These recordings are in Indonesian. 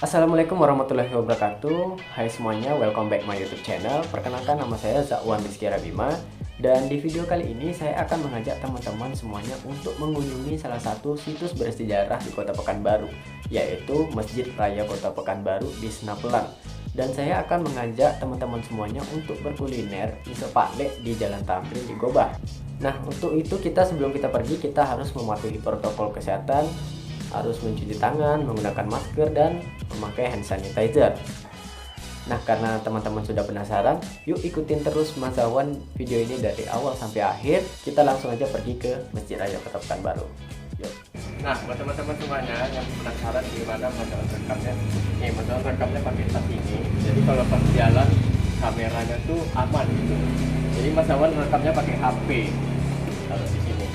Assalamualaikum warahmatullahi wabarakatuh. Hai semuanya, welcome back my YouTube channel. Perkenalkan, nama saya Zakwan Rizky Rabima. Dan di video kali ini saya akan mengajak teman-teman semuanya untuk mengunjungi salah satu situs bersejarah di Kota Pekanbaru, yaitu Masjid Raya Kota Pekanbaru di Senapelan. Dan saya akan mengajak teman-teman semuanya untuk berkuliner miso paklek di Jalan Tamrin di Gobah. Nah, untuk itu sebelum kita pergi, kita harus mematuhi protokol kesehatan, harus mencuci tangan, menggunakan masker, dan memakai hand sanitizer. Nah, karena teman-teman sudah penasaran, yuk ikutin terus Mas Zawan video ini dari awal sampai akhir. Kita langsung aja pergi ke Masjid Raya Kota Pekanbaru. Yuk. Nah, buat teman-teman semuanya yang penasaran gimana Mas Zawan rekamnya, Mas Zawan rekamnya pakai tas ini. Jadi kalau pas jalan kameranya tuh aman gitu. Jadi Mas Zawan rekamnya pakai HP. Taruh di sini.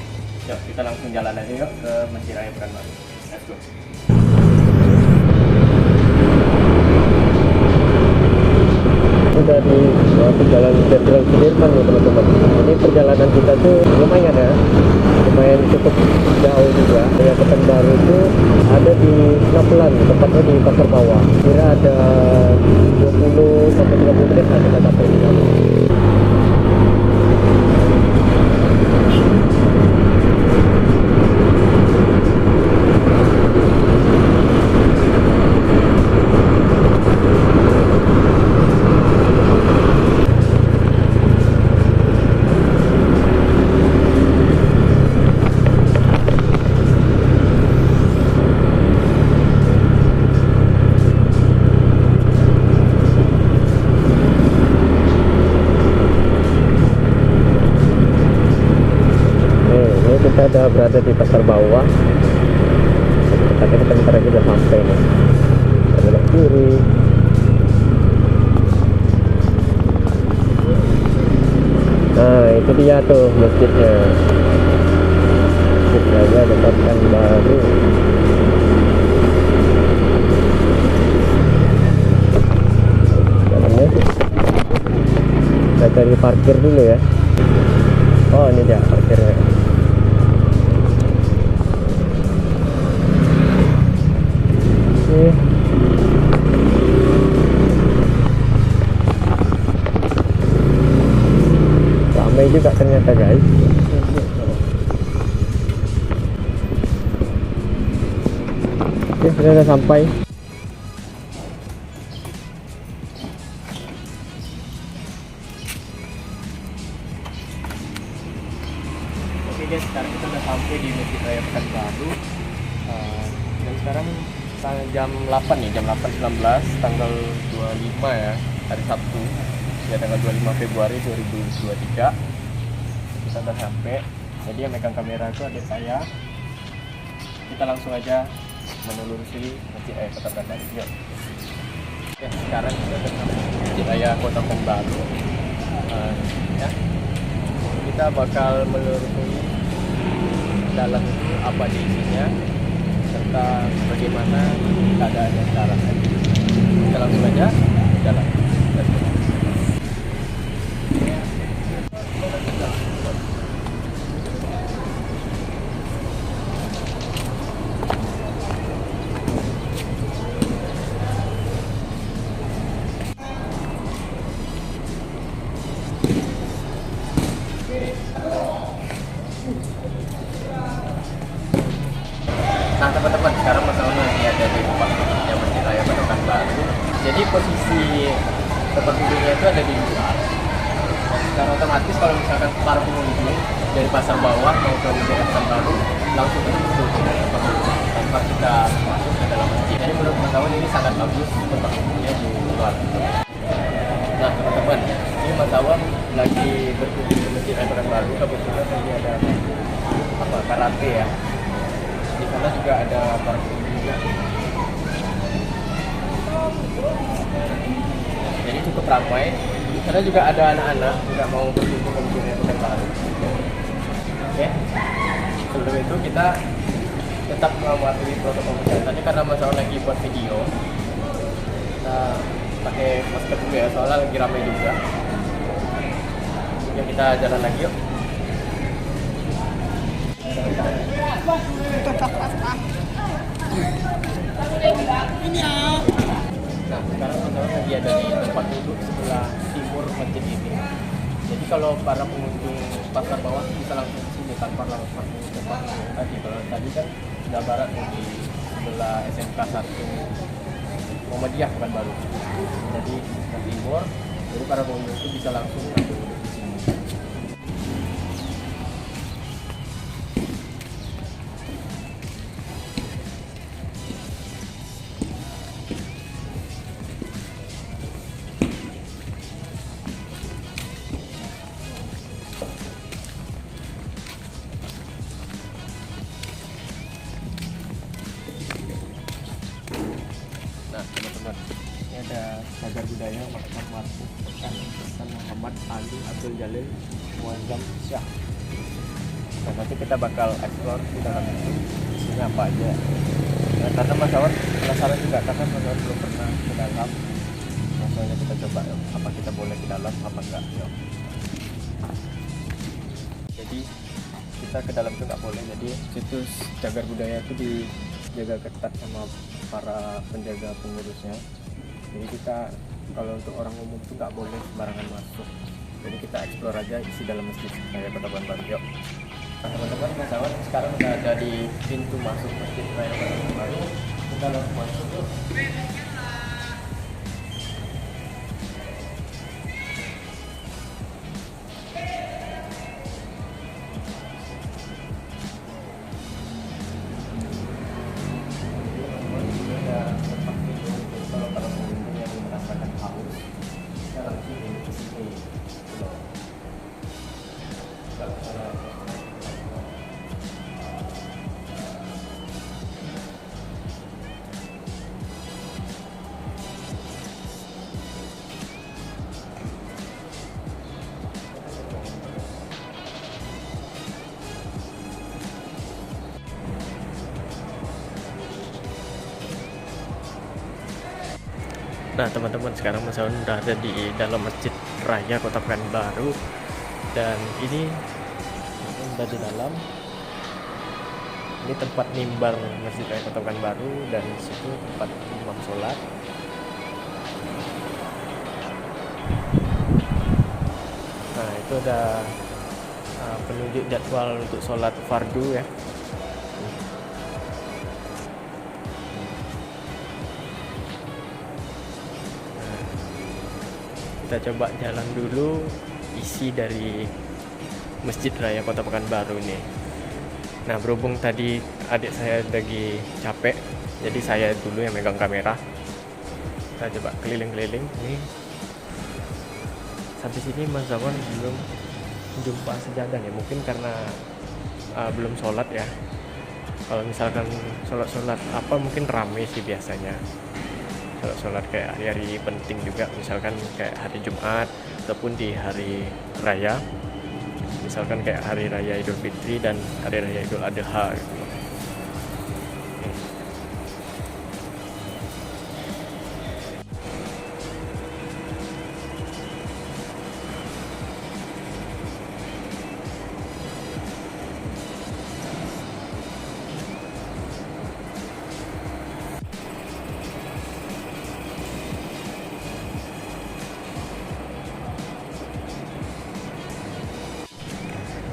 Yuk, kita langsung jalan aja yuk ke Masjid Raya Pekanbaru. Let's go. Dari jalan Jenderal Sudirman nih teman-teman. Ini perjalanan kita tuh lumayan ya, lumayan cukup jauh juga. Raya Pekanbaru itu ada di Senapelan, tepatnya di Pasar Bawah. Kira ada 20 sampai 30 menit lah kita sampai di sana. Kita udah berada di Pasar Bawah. Kita bentar lagi udah sampai nih. Belok kiri. Nah, itu dia tuh masjidnya. Masjid Raya Kota Pekanbaru. Jalannya. Kita cari parkir dulu ya. Oh, ini dia parkirnya. Ramai juga ternyata guys. Oke, sudah sampai. Oke guys, sekarang kita udah sampai di Masjid Raya Pekanbaru. Dan sekarang jam 8 nih, jam 8.19, tanggal 25 ya, hari Sabtu ya, tanggal 25 Februari 2023. Kita udah sampai. Jadi yang megang kamera itu adik saya. Kita langsung aja menelusuri Masjid Raya Kota Pekanbaru. Yuk. Oke, sekarang kita udah sampai Masjid Raya Kota Pekanbaru. Ya, kita bakal menelusuri dalam itu apa di isinya, serta bagaimana keadaannya sekarang. Kita langsung aja jalan. Nah teman-teman, sekarang Mas Zawan lagi ada di depan masjidnya Masjid Raya Kota Pekanbaru. Jadi posisi tempat duduknya itu ada di luar. Dan secara otomatis kalau misalkan para pengunjung dari Pasar Bawah mau ke Masjid Pekanbaru, langsung kita duduk di tempat duduk tanpa kita masuk ke dalam masjid. Jadi menurut Mas Zawan ini sangat bagus tempat duduknya di luar. Nah teman-teman, ini Mas Zawan lagi berkunjung ke Masjid Raya Pekanbaru. Kebetulan ini ada karate ya. Di sana juga ada parkir juga. Jadi cukup ramai. Di sana juga ada anak-anak juga mau berkunjung ke Masjid Raya Pekanbaru. Oke. Sebelum itu kita tetap mematuhi protokol kesehatannya karena Mas Zawan lagi buat video. Kita pakai masker dulu ya, soalnya lagi ramai juga. Yuk kita jalan lagi yuk. Ini ya. tempat duduk sebelah timur masjid ini. Jadi kalau para pengunjung pasar bawah bisa langsung ke sini tanpa harus masuk ke pasar tadi. Kalau tadi kan sudah barat di sebelah SMK 1 Muhammadiyah Pekanbaru. Jadi ke timur, jadi para pengunjung itu bisa langsung duduk di sini. Nah teman-teman, ini ada cagar budaya Makam Marfuh Pekan Muhammad Ali Abdul Jalil Muazzam Syah. Nah, nanti kita bakal explore di dalam itu isinya apa aja. Nah, karena Mas Awan penasaran juga, karena Mas Awan belum pernah ke dalam. Maksudnya kita coba apa kita boleh ke dalam apa enggak. Yuk. Jadi kita ke dalam itu nggak boleh. Jadi situs cagar budaya itu dijaga ketat sama para penjaga pengurusnya. Jadi kita kalau untuk orang umum itu nggak boleh sembarangan masuk. Jadi kita explore aja isi dalam masjid Raya Kota Pekanbaru. Yuk. Nah, teman-teman, Mas Awan sekarang udah ada di pintu masuk masjid Raya Kota Pekanbaru. Kita langsung masuk yuk. Nah teman-teman, sekarang Mas Awan udah ada di dalam Masjid Raya Kota Pekanbaru. Dan ini udah di dalam. Ini tempat mimbar Masjid Raya Kota Pekanbaru. Dan disitu tempat imam sholat. Nah itu ada penunjuk jadwal untuk sholat fardu ya. Kita coba jalan dulu isi dari Masjid Raya Kota Pekanbaru nih. Nah berhubung tadi adik saya lagi capek, jadi saya dulu yang megang kamera. Kita coba keliling-keliling nih. Sampai sini Mas Awan belum jumpa sejadah ya, mungkin karena belum sholat ya. Kalau misalkan sholat apa mungkin rame sih biasanya. Sholat kayak hari-hari penting juga, misalkan kayak hari Jumat ataupun di hari raya, misalkan kayak hari raya Idul Fitri dan hari raya Idul Adha gitu.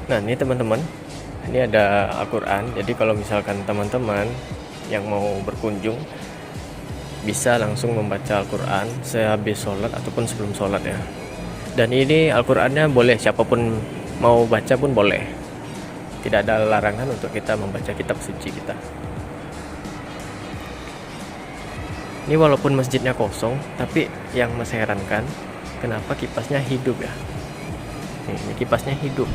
Nah ini teman-teman, ini ada Al-Quran. Jadi kalau misalkan teman-teman yang mau berkunjung bisa langsung membaca Al-Quran sehabis sholat ataupun sebelum sholat ya. Dan ini Al-Qurannya boleh, siapapun mau baca pun boleh. Tidak ada larangan untuk kita membaca kitab suci kita. Ini walaupun masjidnya kosong, tapi yang mengherankan kenapa kipasnya hidup ya. Ini kipasnya hidup.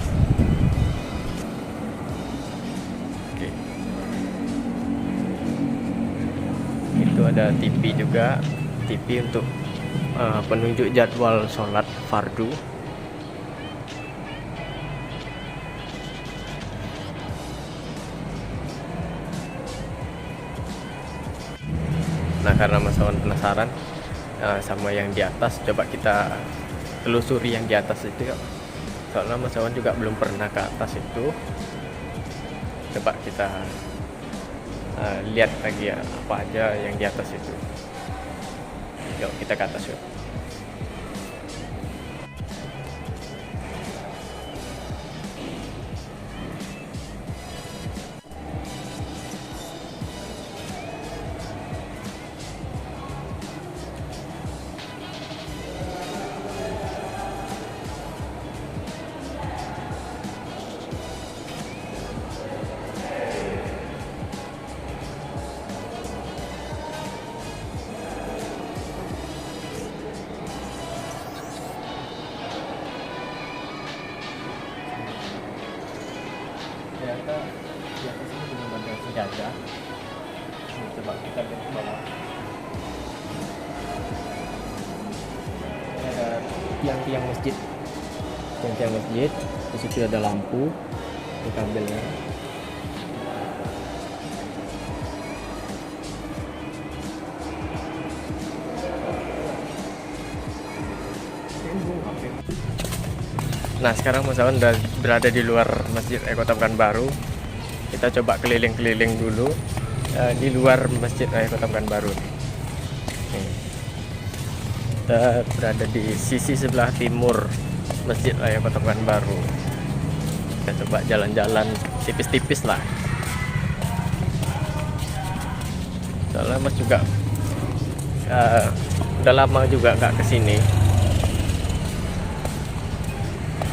Itu ada TV juga, TV untuk penunjuk jadwal sholat fardu. Nah karena Mas Awan penasaran sama yang di atas, coba kita telusuri yang di atas itu ya. Soalnya Mas Awan juga belum pernah ke atas itu. Coba kita lihat lagi ya apa aja yang di atas itu. Yuk kita ke atas yuk. ternyata di atas ini belum ada sejadah. Ini coba kita lihat ke bawah. Ini ada tiang-tiang masjid. Tiang-tiang masjid. Di situ ada lampu, di kabelnya. Nah sekarang Mas Awan udah berada di luar Masjid Kota Pekanbaru. Kita coba keliling-keliling dulu di luar Masjid Kota Pekanbaru. Nih. Kita berada di sisi sebelah timur Masjid Raya Kota Pekanbaru. Kita coba jalan-jalan tipis-tipis lah. Soalnya Mas juga udah lama juga nggak kesini.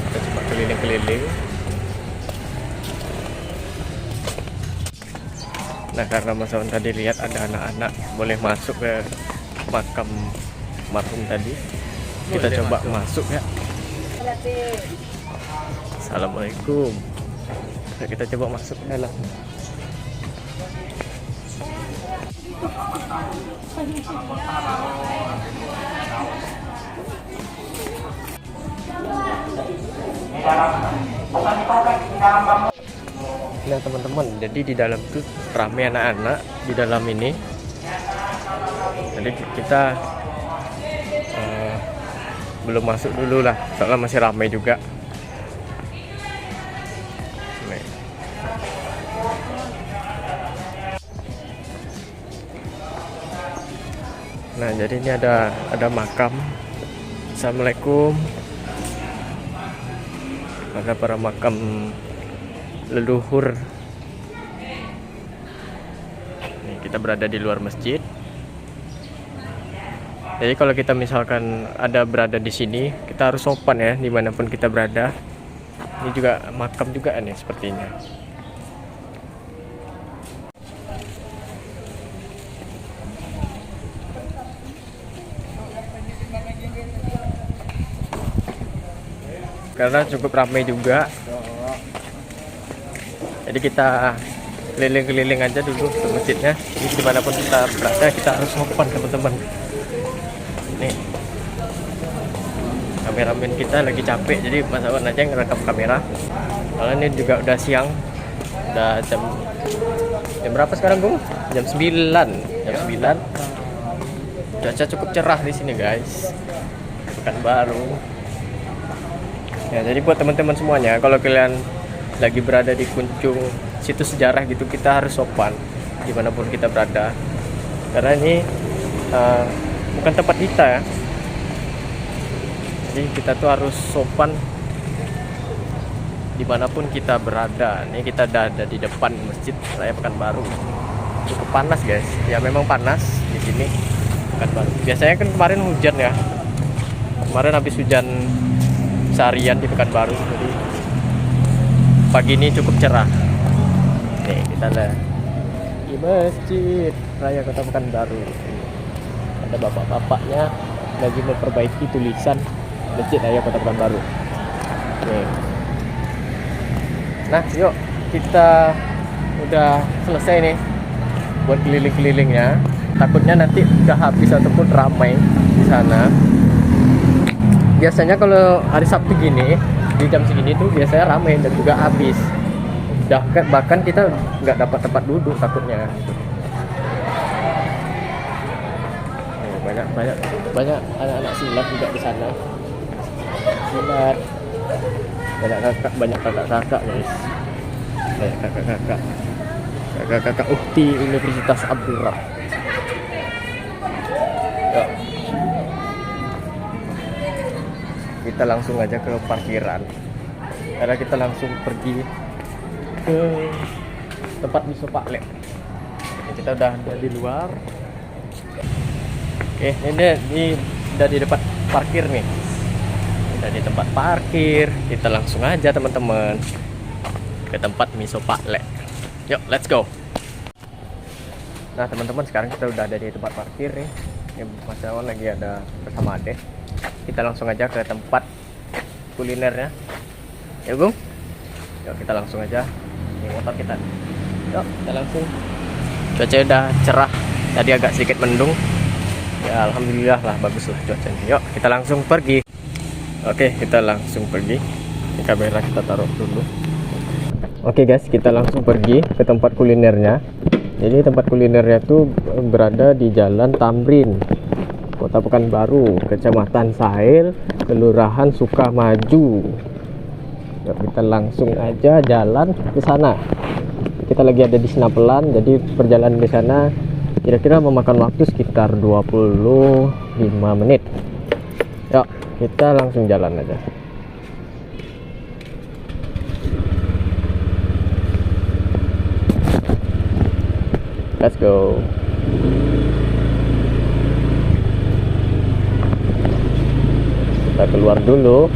Kita coba keliling-keliling. Nah karena Mas Awan tadi lihat ada anak-anak boleh masuk ke makam marhum tadi, kita coba masuk ya. Assalamualaikum. Kita coba masuk ke dalam. Nah teman-teman, jadi di dalam tuh ramai anak-anak di dalam ini. Jadi kita belum masuk dulu lah, soalnya masih ramai juga. Nah jadi ini ada makam. Assalamualaikum. Ada para makam leluhur. Nih, kita berada di luar masjid. Jadi kalau kita misalkan ada berada di sini, kita harus sopan ya dimanapun kita berada. Ini juga makam juga nih sepertinya. Karena cukup ramai juga, jadi kita keliling-keliling aja dulu ke masjidnya. Jadi dimanapun kita berada, kita harus sopan teman-teman. Nih, kameramen kita lagi capek, jadi Mas Awan aja yang ngerekam kamera. Soalnya ini juga udah siang, udah jam berapa sekarang Bung? Jam 9. Cuaca cukup cerah di sini guys, Pekanbaru. Ya, jadi buat teman-teman semuanya, kalau kalian lagi berada di kunjung situs sejarah gitu, kita harus sopan dimanapun kita berada. Karena ini bukan tempat kita ya. Jadi kita tuh harus sopan dimanapun kita berada. Ini kita ada di depan Masjid Raya Pekanbaru. Cukup panas guys. Ya memang panas di sini Pekanbaru. Biasanya kan kemarin hujan ya. Kemarin habis hujan seharian di Pekanbaru, jadi pagi ini cukup cerah. Nih kita lihat di Masjid Raya Kota Pekanbaru. Ada bapak-bapaknya lagi memperbaiki tulisan Masjid Raya Kota Pekanbaru. Nih. Nah, yuk kita udah selesai nih buat keliling-kelilingnya. Takutnya nanti udah habis ataupun ramai di sana. Biasanya kalau hari Sabtu gini di jam segini tuh biasanya ramai dan juga habis. Bahkan kita nggak dapat tempat duduk takutnya. Banyak anak-anak silat juga di sana. Silat. Banyak kakak-kakak guys. Banyak kakak-kakak. Kakak-kakak ukti Universitas Abdurrahman. Yuk. Kita langsung aja ke parkiran, karena kita langsung pergi ke tempat miso Pak Lek. Kita udah ada di luar. Oke, ini udah di depan parkir nih. Udah di tempat parkir. Kita langsung aja teman-teman ke tempat miso Pak Lek. Yuk, let's go. Nah teman-teman, sekarang kita udah ada di tempat parkir nih. Ini Mas Awan lagi ada bersama Ade. Kita langsung aja ke tempat kulinernya. Ya Bung? Yuk kita langsung aja Ini motor kita. Yuk, kita langsung. Cuaca udah cerah. Tadi agak sedikit mendung. Ya alhamdulillah lah, bagus lah cuacanya. Yuk, kita langsung pergi. Oke, kita langsung pergi. Ini kamera kita taruh dulu. Oke guys, kita langsung pergi ke tempat kulinernya. Jadi tempat kulinernya tuh berada di Jalan Tamrin, Kota Pekanbaru, Kecamatan Sahil, Kelurahan Sukamaju. Yuk, kita langsung aja jalan ke sana. Kita lagi ada di Senapelan, jadi perjalanan di sana kira-kira memakan waktu sekitar 25 menit. Yuk, kita langsung jalan aja. Let's go. Kita keluar dulu.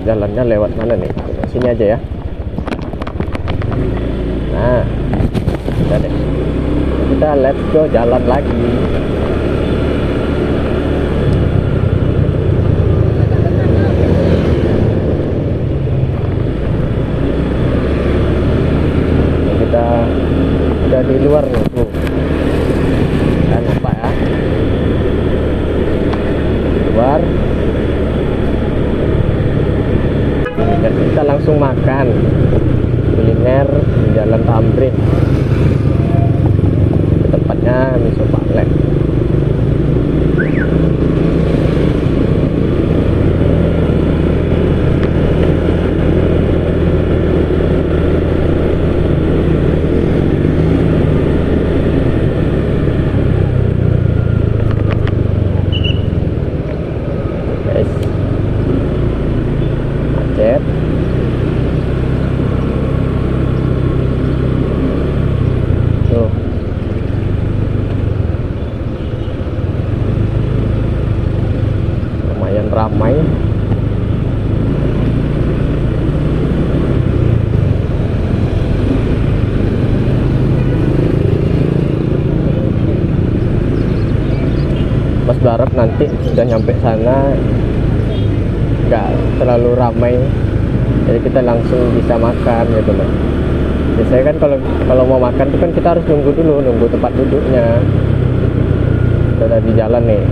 Jalannya lewat mana nih? Sini aja ya. Nah, udah deh. Kita let's go jalan lagi. Kita udah di luar nih tuh. Jangan lupa ya. Di luar. Dan kita langsung makan kuliner di Jalan Tamrin. Tempatnya miso Pak. Guys, macet. Tuh. Lumayan ramai. Pas berharap nanti sudah nyampe sana nggak terlalu ramai, jadi kita langsung bisa makan gitu loh. Biasanya kan kalau mau makan itu kan kita harus nunggu tempat duduknya. Kita udah di jalan nih.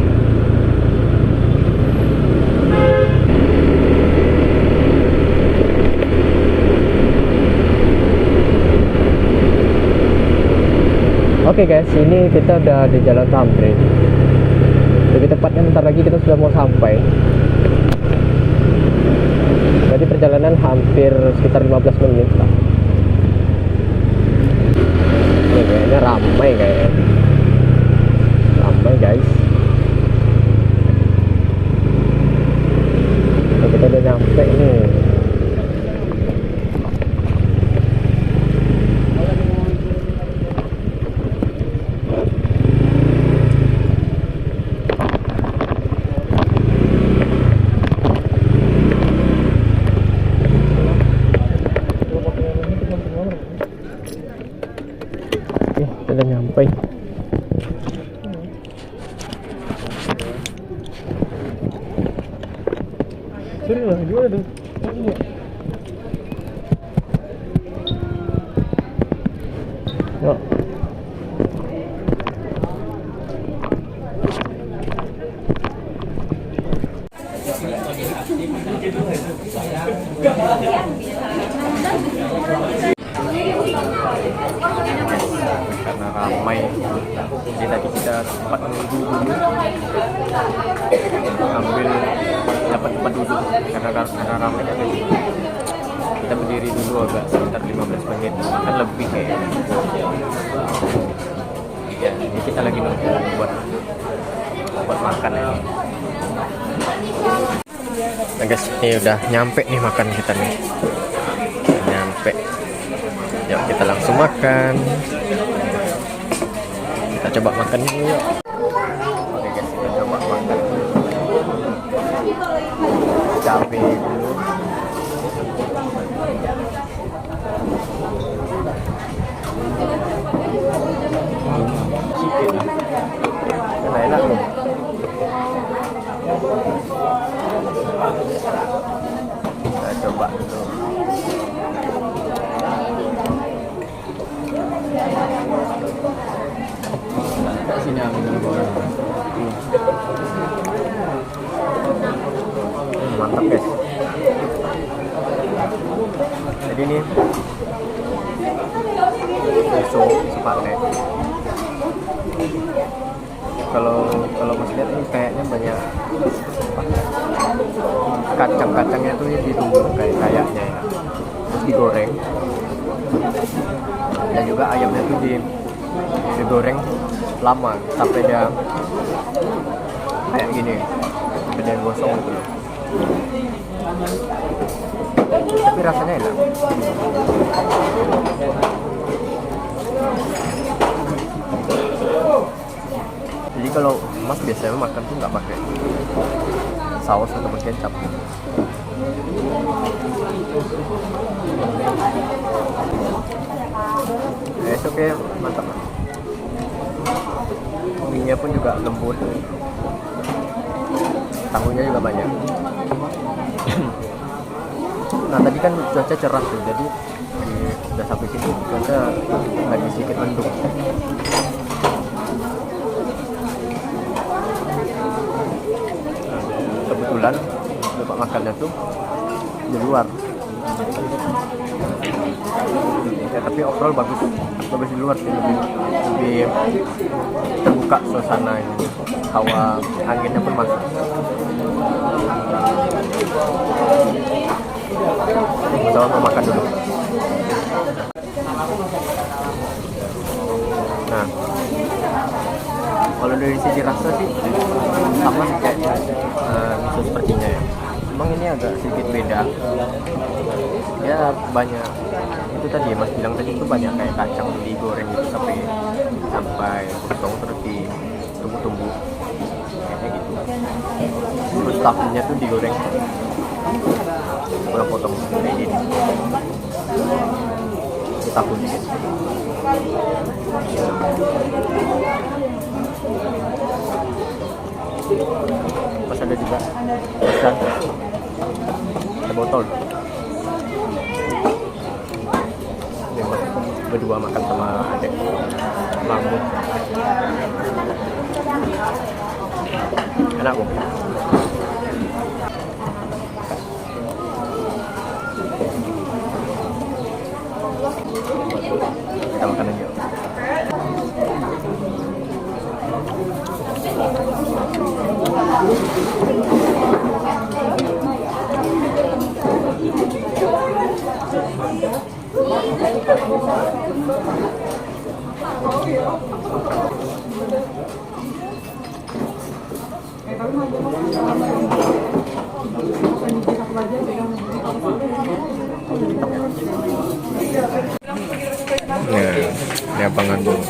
Oke guys, ini kita udah di Jalan Tamrin. Lebih tepatnya bentar lagi kita sudah mau sampai. Jadi perjalanan hampir sekitar 15 menit lah. Ini kayaknya ramai kayaknya. Ramai guys. Nah, kita udah nyampe nih. Udah nyampe. Gimana tuh? Yuk. Karena ramai, jadi tadi kita sempat menunggu dulu ambil dapat tempat duduk karena ramai tadi. Kita berdiri dulu agak sekitar 15 menit, kan lebih kayak ya. Ini kita lagi nunggu buat makan ya. Nah guys, ini udah nyampe nih makan kita nih. Udah nyampe. Yuk kita langsung makan. Kita coba makan dulu yuk. Oke guys, kita coba makan. Cabai dulu. Enak loh. Kita coba dulu. Sini ambil dulu bawah. Mantap guys. Jadi ini susu pakai. Kalau mas lihat ini kayaknya banyak kacang-kacangnya tuh ditumbuk kayaknya ya, terus digoreng, dan juga ayamnya tuh digoreng lama sampai dia kayak gini, sampai dia gosong gitu loh. Tapi rasanya enak. Jadi kalau mas biasanya makan tuh nggak pakai saus atau kecap. Oke, mantap. Mie-nya pun juga lembut. Tahunya juga banyak. Nah tadi kan cuaca cerah tuh, jadi udah sampai sini cuaca lagi sedikit mendung. Kebetulan tempat makannya tuh di luar. Ya, tapi overall bagus di luar sih, lebih terbuka suasana ini, hawa anginnya pun masuk. Coba mau makan dulu. Nah, kalau dari sisi rasa sih sama sih kayak miso sepertinya ya. Emang ini agak sedikit beda. Ya banyak itu tadi mas bilang tadi itu banyak kayak kacang digoreng gitu sampai gosong terus ditumbuk-tumbuk kayaknya gitu. Terus tahunya tuh digoreng potong kayak gini. Itu tahu dikit. Mas ada juga pesan ada botol. Ini mas berdua makan sama adek mabuk. Enak kok. Kita makan lagi yuk. Nah, ini abangan bung.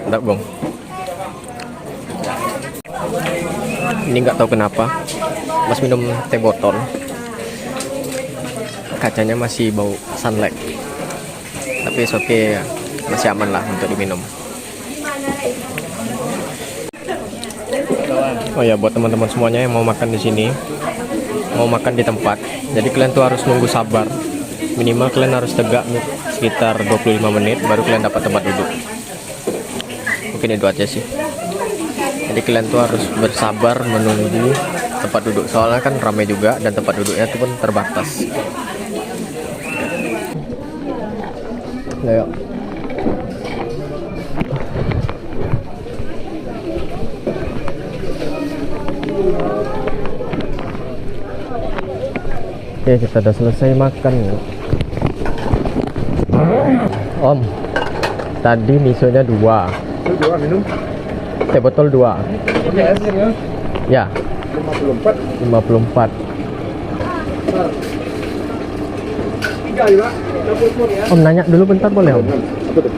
Enggak bung. Ini nggak tahu kenapa, mas minum teh botol, kacanya masih bau sunlight. Tapi oke, masih aman lah untuk diminum. Oh ya, buat teman-teman semuanya yang mau makan di sini, mau makan di tempat, jadi kalian tuh harus nunggu sabar. Minimal kalian harus tegak sekitar 25 menit baru kalian dapat tempat duduk. Mungkin itu aja sih. Jadi kalian tuh harus bersabar menunggu tempat duduk. Soalnya kan ramai juga dan tempat duduknya itu pun terbatas. Ayo. Oke, kita udah selesai makan. Om, tadi misonya 2. Dua minum. Teh botol 2. Oke, esnya. Ya. 54. 54. 3 ya, Pak. Om nanya dulu bentar boleh Om? Apa tuh?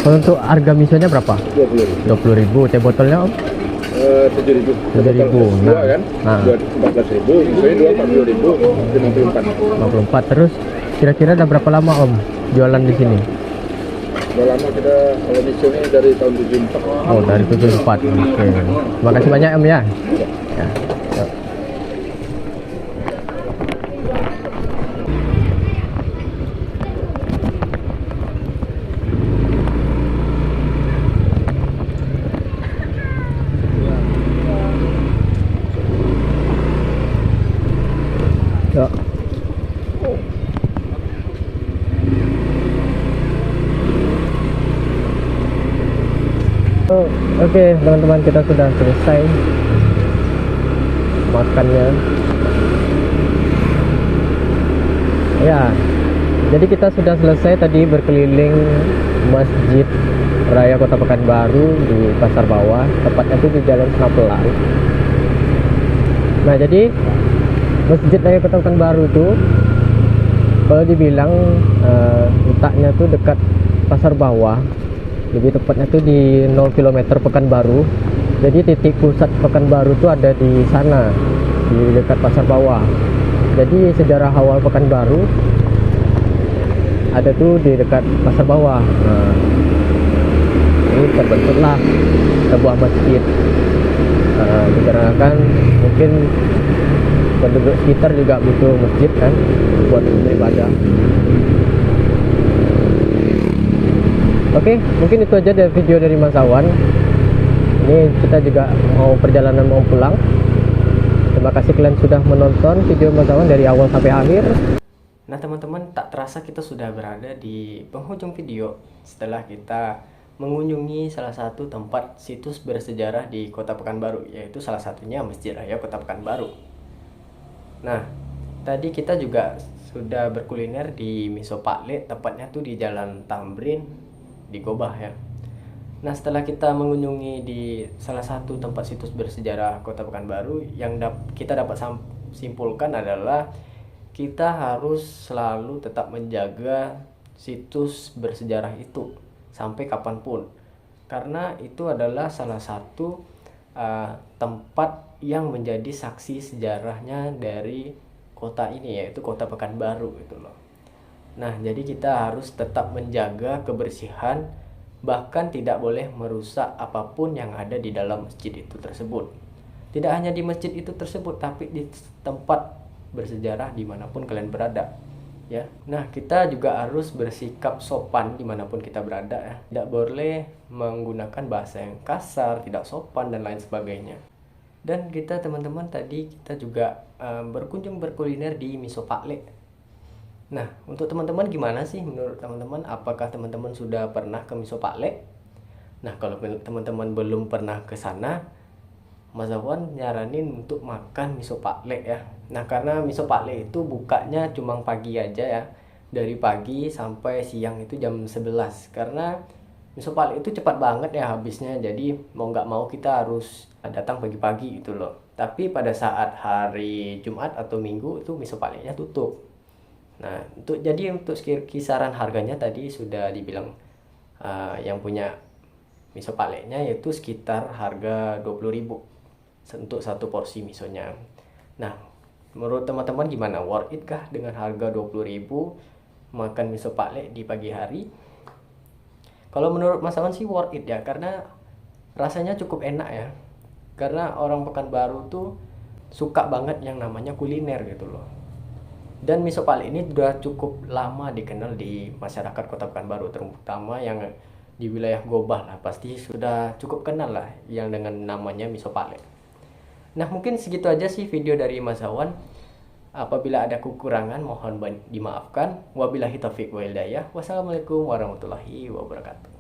Kalau untuk harga misonya berapa? 20. 20.000. Teh botolnya Om? 7.000. 7.000. Dua kan? Nah. 14.000. Misalnya 2 40.000. 54. Terus kira-kira udah berapa lama Om jualan di sini? Udah lama kita kalau misalnya dari tahun 74. Oh, dari 74. Oke. Terima kasih banyak Om ya. Ya. Yuk. Ya. Oke, teman-teman, kita sudah selesai makannya. Ya, jadi kita sudah selesai tadi berkeliling Masjid Raya Kota Pekanbaru di Pasar Bawah, tepatnya itu di Jalan Senapelan. Nah, jadi Masjid Raya Kota Pekanbaru itu kalau dibilang letaknya tuh dekat Pasar Bawah, lebih tepatnya tuh di 0 km Pekanbaru. Jadi titik pusat Pekanbaru tuh ada di sana, di dekat Pasar Bawah. Jadi sejarah awal Pekanbaru ada tuh di dekat Pasar Bawah. Nah, ini terbentuklah sebuah masjid. Dikarenakan mungkin penduduk sekitar juga butuh masjid kan buat beribadah. Oke, mungkin itu aja dari video dari Mas Awan. Ini kita juga mau perjalanan mau pulang. Terima kasih kalian sudah menonton video Mas Awan dari awal sampai akhir. Nah teman-teman, tak terasa kita sudah berada di penghujung video setelah kita mengunjungi salah satu tempat situs bersejarah di Kota Pekanbaru, yaitu salah satunya Masjid Raya Kota Pekanbaru. Nah, tadi kita juga sudah berkuliner di Miso Pak Le, tepatnya tuh di Jalan Tamrin di Gobah ya. Nah, setelah kita mengunjungi di salah satu tempat situs bersejarah Kota Pekanbaru, yang kita dapat simpulkan adalah kita harus selalu tetap menjaga situs bersejarah itu sampai kapanpun, karena itu adalah salah satu tempat yang menjadi saksi sejarahnya dari kota ini, yaitu Kota Pekanbaru gitu loh. Nah, jadi kita harus tetap menjaga kebersihan, bahkan tidak boleh merusak apapun yang ada di dalam masjid itu tersebut. Tidak hanya di masjid itu tersebut, tapi di tempat bersejarah dimanapun kalian berada ya. Nah, kita juga harus bersikap sopan dimanapun kita berada ya. Tidak boleh menggunakan bahasa yang kasar, tidak sopan dan lain sebagainya. Dan kita teman-teman tadi kita juga berkunjung berkuliner di Miso Pak Le. Nah, untuk teman-teman gimana sih menurut teman-teman? Apakah teman-teman sudah pernah ke Miso Pak Le? Nah, kalau teman-teman belum pernah ke sana, Mas Awan nyaranin untuk makan Miso Pak Le ya. Nah, karena Miso Pak Le itu bukanya cuma pagi aja ya. Dari pagi sampai siang itu jam 11. Karena Miso Pak Le itu cepat banget ya habisnya. Jadi mau nggak mau kita harus datang pagi-pagi gitu loh. Tapi pada saat hari Jumat atau Minggu itu Miso Pak Le-nya tutup. Nah, untuk kisaran harganya tadi sudah dibilang yang punya Miso Pak Le-nya yaitu sekitar harga 20.000 untuk satu porsi misonya. Nah, menurut teman-teman gimana? Worth it kah dengan harga 20.000 makan Miso Pak Le di pagi hari? Kalau menurut Mas Awan sih worth it ya, karena rasanya cukup enak ya. Karena orang Pekanbaru tuh suka banget yang namanya kuliner gitu loh. Dan Miso Pak Le ini sudah cukup lama dikenal di masyarakat Kota Pekanbaru, terutama yang di wilayah Gobah lah, pasti sudah cukup kenal lah yang dengan namanya Miso Pak Le. Nah, mungkin segitu aja sih video dari Mas Awan. Apabila ada kekurangan mohon dimaafkan. Wabillahi taufiq wal hidayah. Wassalamualaikum warahmatullahi wabarakatuh.